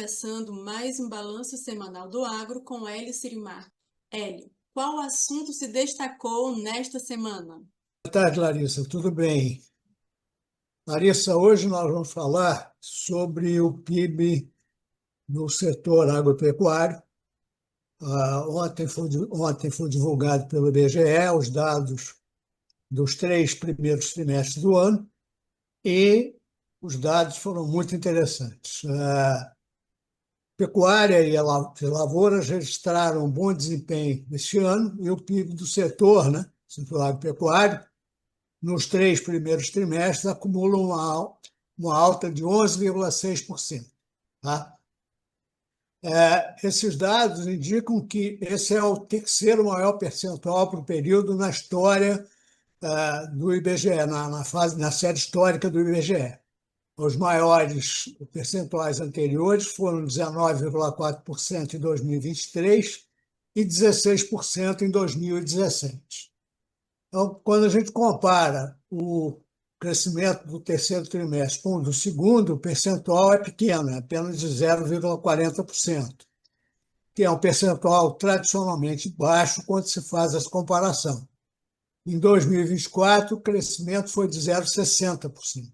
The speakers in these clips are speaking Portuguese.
começando mais um balanço semanal do agro com Hélio Sirimar. Hélio, qual assunto se destacou nesta semana? Boa tarde, Larissa. Tudo bem? Larissa, hoje nós vamos falar sobre o PIB no setor agropecuário. Ontem foi divulgado pelo IBGE os dados dos 3 primeiros trimestres do ano e os dados foram muito interessantes. A pecuária e as lavouras registraram um bom desempenho este ano e o PIB do setor, setor agropecuário, nos 3 primeiros trimestres, acumula uma alta de 11,6%. Tá? Esses dados indicam que esse é o terceiro maior percentual para o período na história do IBGE, na série histórica do IBGE. Os maiores percentuais anteriores foram 19,4% em 2023 e 16% em 2017. Então, quando a gente compara o crescimento do terceiro trimestre com o do segundo, o percentual é pequeno, é apenas de 0,40%, que é um percentual tradicionalmente baixo quando se faz essa comparação. Em 2024, o crescimento foi de 0,60%.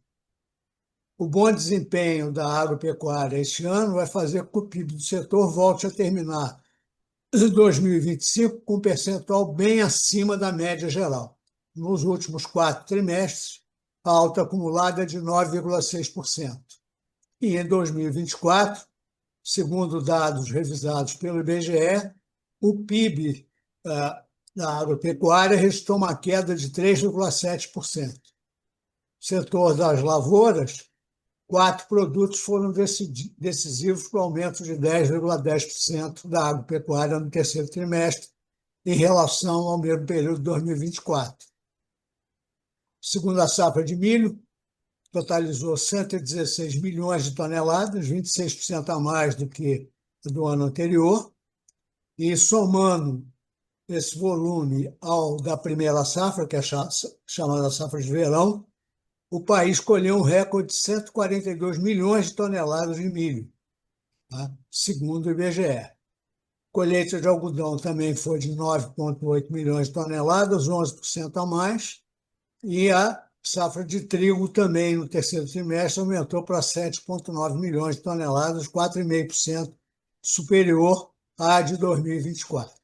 O bom desempenho da agropecuária este ano vai fazer com que o PIB do setor volte a terminar 2025 com um percentual bem acima da média geral. Nos últimos 4 trimestres, a alta acumulada é de 9,6%. E em 2024, segundo dados revisados pelo IBGE, o PIB da agropecuária registrou uma queda de 3,7%. O setor das lavouras, 4 produtos foram decisivos para o aumento de 10,10% da agropecuária no terceiro trimestre, em relação ao mesmo período de 2024. Segundo a safra de milho, totalizou 116 milhões de toneladas, 26% a mais do que do ano anterior, e somando esse volume ao da primeira safra, que é chamada safra de verão, o país colheu um recorde de 142 milhões de toneladas de milho, tá? Segundo o IBGE. Colheita de algodão também foi de 9,8 milhões de toneladas, 11% a mais, e a safra de trigo também no terceiro trimestre aumentou para 7,9 milhões de toneladas, 4,5% superior à de 2024.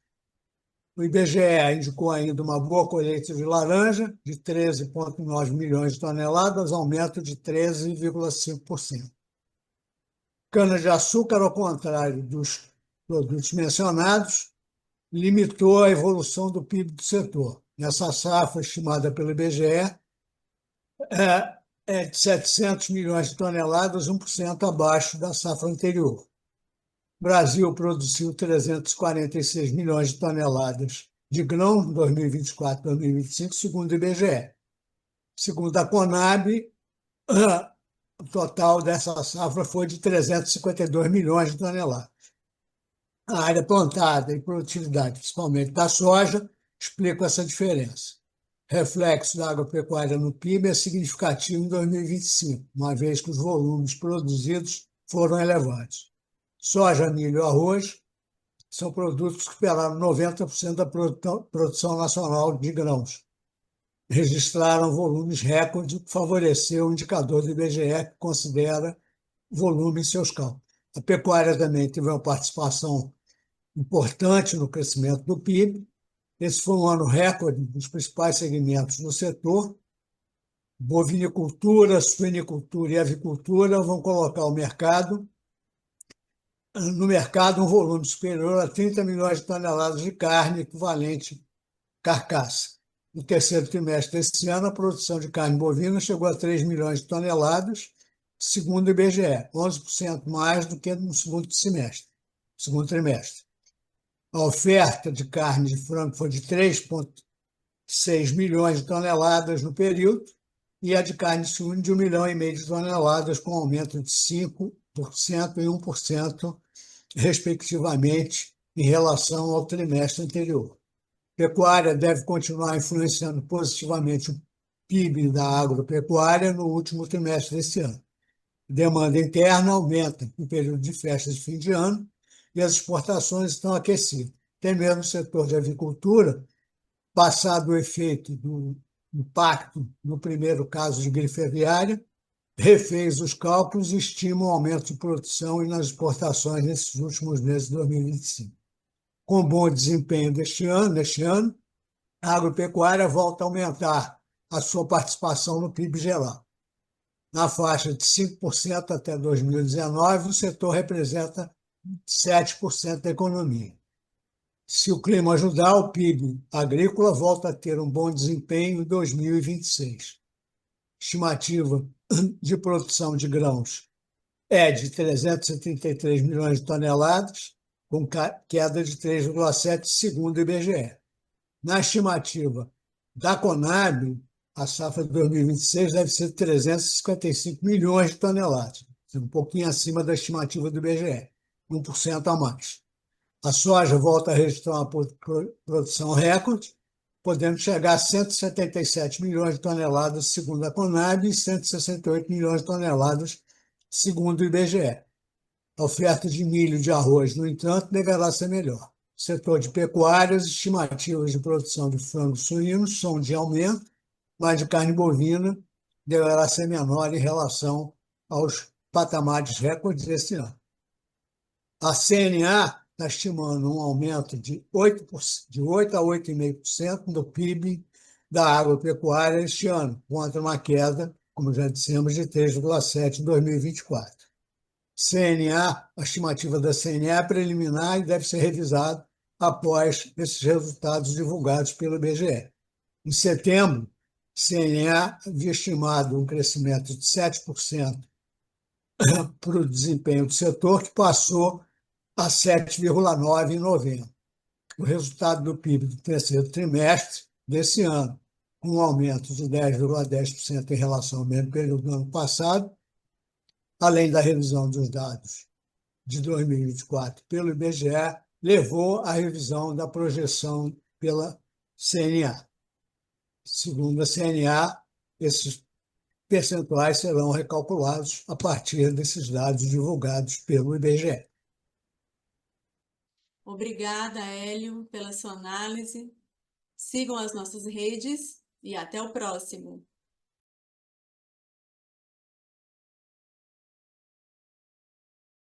O IBGE indicou ainda uma boa colheita de laranja, de 13,9 milhões de toneladas, aumento de 13,5%. Cana-de-açúcar, ao contrário dos produtos mencionados, limitou a evolução do PIB do setor. Nessa safra estimada pelo IBGE, é de 700 milhões de toneladas, 1% abaixo da safra anterior. O Brasil produziu 346 milhões de toneladas de grão em 2024-2025, segundo o IBGE. Segundo a Conab, o total dessa safra foi de 352 milhões de toneladas. A área plantada e produtividade, principalmente da soja, explicam essa diferença. Reflexo da agropecuária no PIB é significativo em 2025, uma vez que os volumes produzidos foram elevados. Soja, milho e arroz são produtos que superaram 90% da produção nacional de grãos. Registraram volumes recordes, o que favoreceu o indicador do IBGE, que considera volume em seus cálculos. A pecuária também teve uma participação importante no crescimento do PIB. Esse foi um ano recorde dos principais segmentos do setor. Bovinicultura, suinicultura e avicultura vão colocar no mercado um volume superior a 30 milhões de toneladas de carne equivalente carcaça. No terceiro trimestre desse ano, a produção de carne bovina chegou a 3 milhões de toneladas, segundo o IBGE, 11% mais do que no segundo trimestre. A oferta de carne de frango foi de 3,6 milhões de toneladas no período e a de carne suína de 1,5 milhão de toneladas, com aumento de 5% e 1%, respectivamente, em relação ao trimestre anterior. A pecuária deve continuar influenciando positivamente o PIB da agropecuária no último trimestre deste ano. Demanda interna aumenta no período de festas de fim de ano e as exportações estão aquecidas. Até mesmo o setor de avicultura, passado o efeito do impacto no primeiro caso de gripe aviária, refez os cálculos e estima um aumento de produção e nas exportações nesses últimos meses de 2025. Com bom desempenho neste ano, a agropecuária volta a aumentar a sua participação no PIB geral. Na faixa de 5% até 2019, o setor representa 7% da economia. Se o clima ajudar, o PIB agrícola volta a ter um bom desempenho em 2026. Estimativa de produção de grãos é de 333 milhões de toneladas, com queda de 3,7%, segundo o IBGE. Na estimativa da Conab, a safra de 2026 deve ser 355 milhões de toneladas, um pouquinho acima da estimativa do IBGE, 1% a mais. A soja volta a registrar uma produção recorde, podendo chegar a 177 milhões de toneladas, segundo a Conab, e 168 milhões de toneladas, segundo o IBGE. A oferta de milho e de arroz, no entanto, deverá ser melhor. O setor de pecuária, as estimativas de produção de frangos suínos são de aumento, mas de carne bovina deverá ser menor em relação aos patamares recordes deste ano. A CNA está estimando um aumento de 8 a 8,5% do PIB da agropecuária este ano, contra uma queda, como já dissemos, de 3,7% em 2024. A estimativa da CNA é preliminar e deve ser revisada após esses resultados divulgados pelo IBGE. Em setembro, CNA havia estimado um crescimento de 7% para o desempenho do setor, que passou a 7,9% em novembro. O resultado do PIB do terceiro trimestre desse ano, com um aumento de 10,10% em relação ao mesmo período do ano passado, além da revisão dos dados de 2024 pelo IBGE, levou à revisão da projeção pela CNA. Segundo a CNA, esses percentuais serão recalculados a partir desses dados divulgados pelo IBGE. Obrigada, Hélio, pela sua análise. Sigam as nossas redes e até o próximo.